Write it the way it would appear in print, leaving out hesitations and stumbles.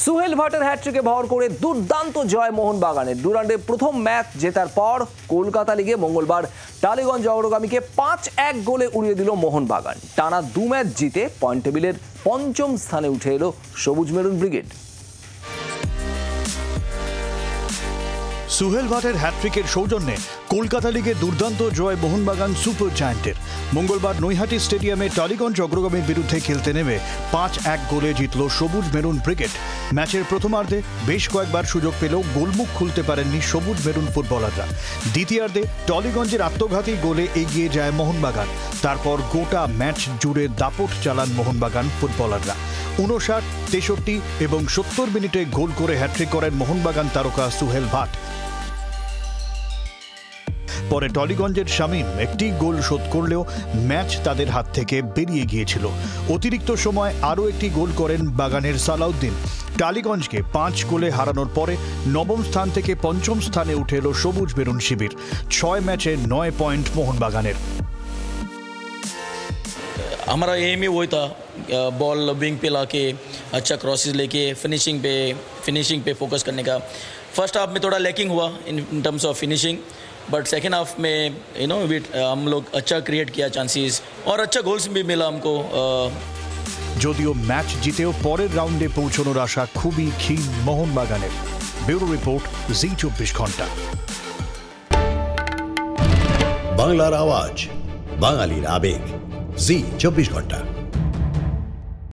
সুহেল ভাটের হ্যাট্রিকে ভর করে দুর্দান্ত জয় মোহনবাগানের। ডুরান্ডে প্রথম ম্যাচ জেতার পর কলকাতা লিগে মঙ্গলবার টালিগঞ্জ অগ্রগামীকে 5-1 গোলে উড়িয়ে দিল মোহনবাগান। টানা 2 ম্যাচ জিতে পয়েন্ট টেবিলের পঞ্চম স্থানে উঠে এলো সবুজ মেরুন ব্রিগেড। সুহেল ভাটের হ্যাট্রিকের সৌজন্যে কলকাতা লিগে দুর্দান্ত জয় মোহনবাগান সুপার জায়ান্টের। মঙ্গলবার নৈহাটি স্টেডিয়ামে টালিগঞ্জ অগ্রগামীর বিরুদ্ধে খেলতে নেমে 5-1 গোলে জিতল সবুজ মেরুন ব্রিগেড। ম্যাচের প্রথমার্ধে বেশ কয়েকবার সুযোগ পেলেও গোলমুখ খুলতে পারেননি সবুজ মেরুন ফুটবলাররা। দ্বিতীয়ার্ধে টালিগঞ্জের আত্মঘাতী গোলে এগিয়ে যায় মোহনবাগান। তারপর গোটা ম্যাচ জুড়ে দাপট চালান মোহনবাগান ফুটবলাররা। 59, 63 এবং 70 মিনিটে গোল করে হ্যাট্রিক করেন মোহনবাগান তারকা সুহেল ভাট। পরে টলিগঞ্জের শামীম একটি গোল শোধ করলেও ম্যাচ তাদের হাত থেকে বেরিয়ে গিয়েছিল। অতিরিক্ত সময় আরও একটি গোল করেন বাগানের সালাউদ্দিন। টালিগঞ্জকে 5 গোলে হারানোর পরে নবম স্থান থেকে পঞ্চম স্থানে উঠে এলো সবুজ মেরুন শিবির। 6 ম্যাচে 9 পয়েंट मोहनबागानेर। हमारा एम ही वही था, बॉल विंग पे लाके अच्छा क्रॉसेस लेके फिनिशिंग पे फोकस करने का। फर्स्ट हाफ में थोड़ा लैकिंग हुआ in terms of finishing, but second half में हम लोग अच्छा क्रिएट किया चांसेस और अच्छा गोल्स भी मिला हमको। যদিও ম্যাচ জিতেও পরের রাউন্ডে পৌঁছানোর আশা খুবই ক্ষীণ মোহনবাগানের। ব্যুরো রিপোর্ট, জি 24 ঘন্টা। বাংলার আওয়াজ, বাঙালির আবেগ, জি 24 ঘন্টা।